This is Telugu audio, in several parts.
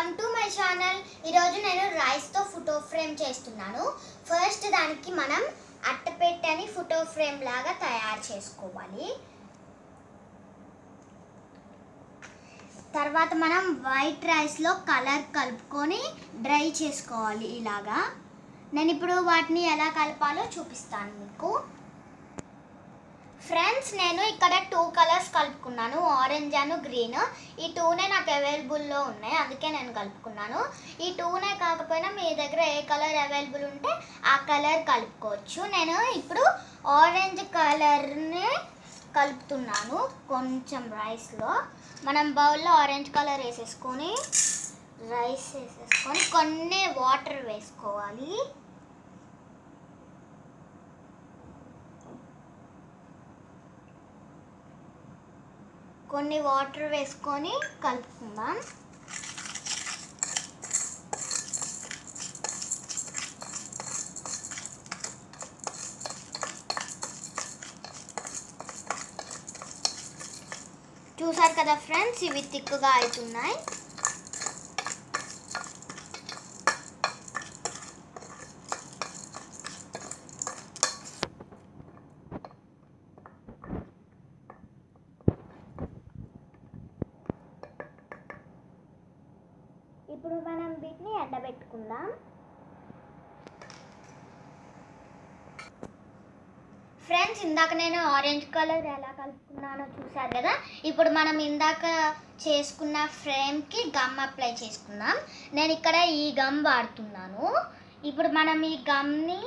Welcome to my channel. ఈరోజు నేను రైస్తో ఫోటో ఫ్రేమ్ చేస్తున్నాను. ఫస్ట్ దానికి మనం అట్టపెట్టని ఫోటో ఫ్రేమ్ లాగా తయారు చేసుకోవాలి. తర్వాత మనం వైట్ రైస్లో కలర్ కలుపుకొని డ్రై చేసుకోవాలి. ఇలాగా నేను ఇప్పుడు వాటిని ఎలా కలపాలో చూపిస్తాను మీకు. ఫ్రెండ్స్, నేను ఇక్కడ 2 కలర్స్ కలుపుకున్నాను, ఆరెంజ్ అండ్ గ్రీన్. ఈ 2నే నాకు అవైలబుల్లో ఉన్నాయి, అందుకే నేను కలుపుకున్నాను. ఈ 2నే కాకపోయినా మీ దగ్గర ఏ కలర్ అవైలబుల్ ఉంటే ఆ కలర్ కలుపుకోవచ్చు. నేను ఇప్పుడు ఆరెంజ్ కలర్ని కలుపుతున్నాను. కొంచెం రైస్లో మనం బౌల్లో ఆరెంజ్ కలర్ వేసేసుకొని రైస్ వేసేసుకొని కొన్ని వాటర్ వేసుకోవాలి. కొన్ని వాటర్ వేసుకొని కలుపుకుందాం. చూసారు కదా ఫ్రెండ్స్, ఇవి తిక్కుగా అవుతున్నాయి. ఇప్పుడు మనం వీటిని ఎండబెట్టుకుందాం. ఫ్రెండ్స్, ఇందాక నేను ఆరెంజ్ కలర్ ఎలా కలుపుకున్నానో చూసారు కదా. ఇప్పుడు మనం ఇందాక చేసుకున్న ఫ్రేమ్కి గమ్ అప్లై చేసుకుందాం. నేను ఇక్కడ ఈ గమ్ వాడుతున్నాను. ఇప్పుడు మనం ఈ గమ్ని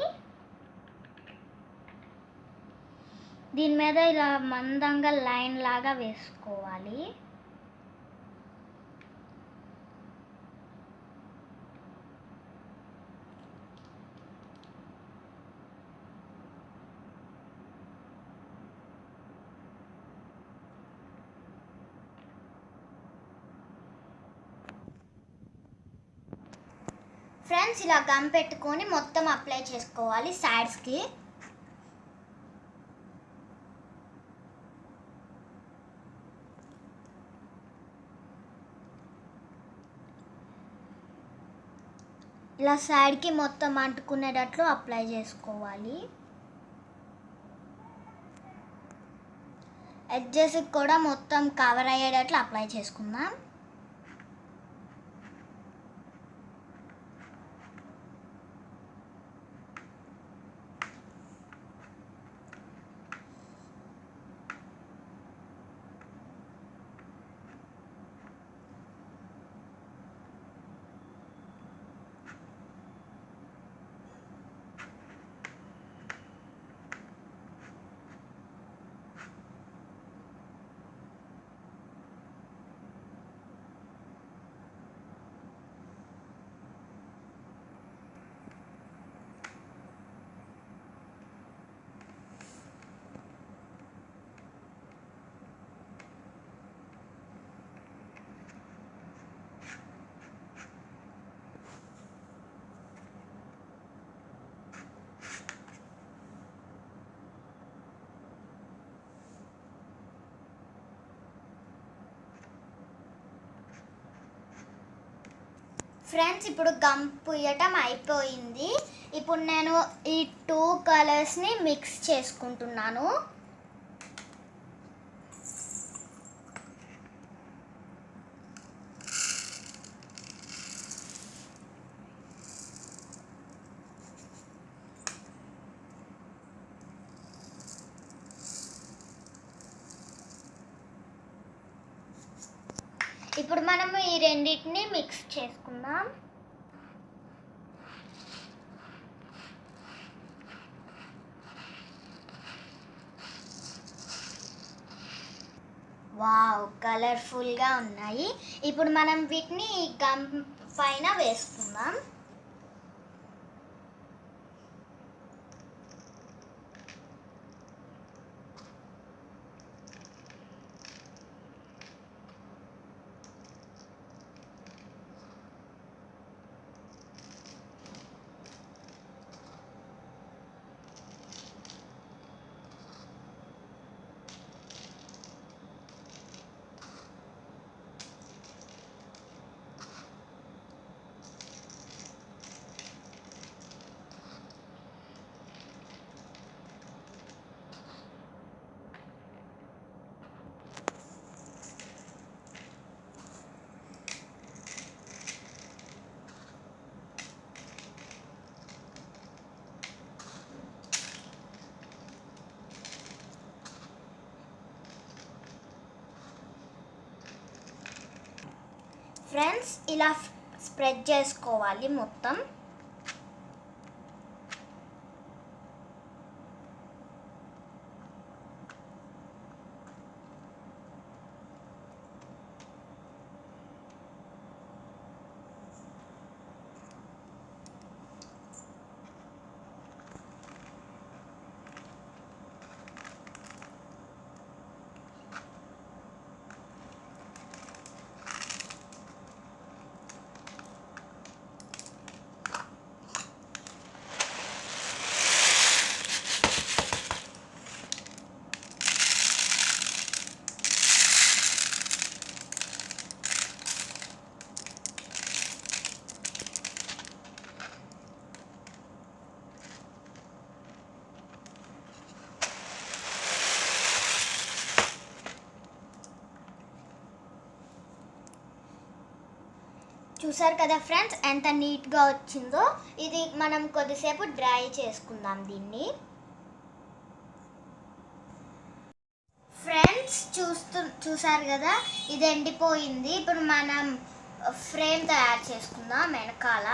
దీని మీద ఇలా మందంగా లైన్ లాగా వేసుకోవాలి. ఫ్రెండ్స్, ఇలా గమ్ పెట్టుకొని మొత్తం అప్లై చేసుకోవాలి సైడ్స్కి. ఇలా సైడ్కి మొత్తం అంటుకునేటట్లు అప్లై చేసుకోవాలి. ఎడ్జెస్కి కూడా మొత్తం కవర్ అయ్యేటట్లు అప్లై చేసుకుందాం. ఫ్రెండ్స్, ఇప్పుడు గమ్ పుయ్యటం అయిపోయింది. ఇప్పుడు నేను ఈ 2 కలర్స్ని మిక్స్ చేసుకుంటున్నాను. ఇప్పుడు మనము ఈ రెండింటిని మిక్స్ చేసుకుందాం. వావ్, కలర్ఫుల్గా ఉన్నాయి. ఇప్పుడు మనం వీటిని గమ్ పైన వేసుకుందాం. ఫ్రెండ్స్ ఇలా స్ప్రెడ్ చేసుకోవాలి మొత్తం. చూసారు కదా ఫ్రెండ్స్ ఎంత నీట్గా వచ్చిందో. ఇది మనం కొద్దిసేపు డ్రై చేసుకుందాం దీన్ని. ఫ్రెండ్స్ చూసారు కదా ఇది ఎండిపోయింది. ఇప్పుడు మనం ఫ్రేమ్ తయారు చేసుకుందాం వెనకాల.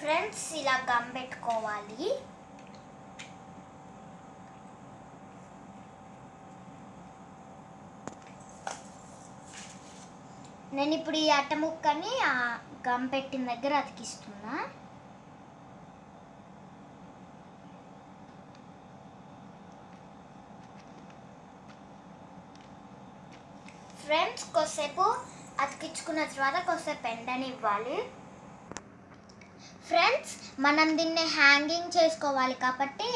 ఫ్రెండ్స్ ఇలా గమ్ పెట్టుకోవాలి. నేను ఇప్పుడు ఈ అట్ట ముక్కని ఆ గమ్ పెట్టిన దగ్గర అతికిస్తున్నా. ఫ్రెండ్స్ కొద్దిసేపు అతికించుకున్న తర్వాత కొద్దిసేపు ఎండనివ్వాలి. ఫ్రెండ్స్ మనం దీన్ని హ్యాంగింగ్ చేసుకోవాలి కాబట్టి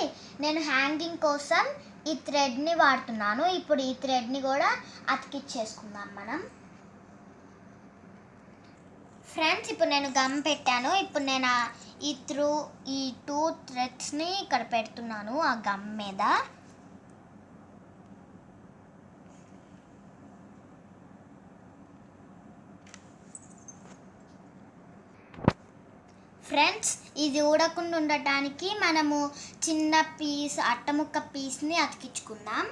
నేను హ్యాంగింగ్ కోసం ఈ థ్రెడ్ని వాడుతున్నాను. ఇప్పుడు ఈ థ్రెడ్ని కూడా అతికిచ్చేసుకుందాం మనం. ఫ్రెండ్స్ ఇప్పుడు నేను గమ్ పెట్టాను. ఇప్పుడు నేను ఈ 2 థ్రెడ్స్ని ఇక్కడ పెడుతున్నాను ఆ గమ్ మీద. ఫ్రెండ్స్ ఇది ఊడకుండా ఉండటానికి మనము చిన్న పీస్ అట్టముక్క పీస్ని అతికించుకుందాం.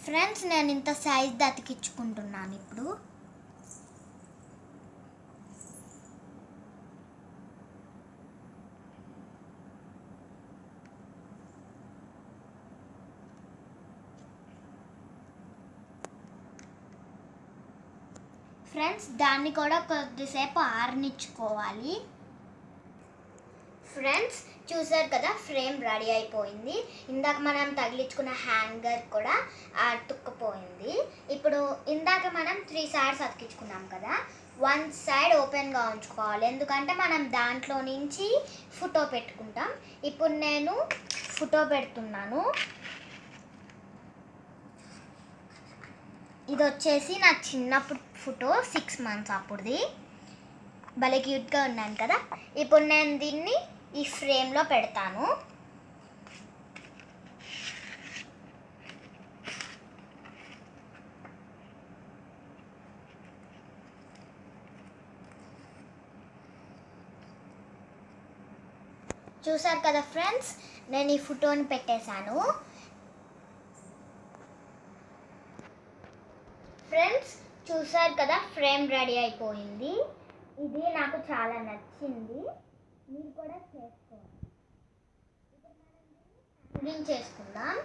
ఫ్రెండ్స్ నేను ఇంత సైజ్ది అతికించుకుంటున్నాను ఇప్పుడు. ఫ్రెండ్స్ దాన్ని కూడా కొద్దిసేపు ఆరనిచ్చుకోవాలి. ఫ్రెండ్స్ చూసారు కదా ఫ్రేమ్ రెడీ అయిపోయింది. ఇందాక మనం తగిలించుకున్న హ్యాంగర్ కూడా అతుక్కుపోయింది. ఇప్పుడు ఇందాక మనం 3 సైడ్స్ అతికించుకున్నాం కదా, 1 సైడ్ ఓపెన్గా ఉంచుకోవాలి. ఎందుకంటే మనం దాంట్లో నుంచి ఫోటో పెట్టుకుంటాం. ఇప్పుడు నేను ఫోటో పెడుతున్నాను. ఇది వచ్చేసి నా చిన్నప్పుడు ఫోటో, 6 months అప్పుడుది. భలే క్యూట్గా ఉన్నాను కదా. ఇప్పుడు నేను దీన్ని ఈ ఫ్రేమ్లో పెడతాను. చూసారు కదా ఫ్రెండ్స్ నేను ఈ ఫోటోని పెట్టేశాను. ఫ్రెండ్స్ చూసారు కదా ఫ్రేమ్ రెడీ అయిపోయింది. ఇది నాకు చాలా నచ్చింది. మీరు కూడా చేసుకోండి. ఇప్పుడు మనం దీన్ని హ్యాంగింగ్ చేసుకుందాం.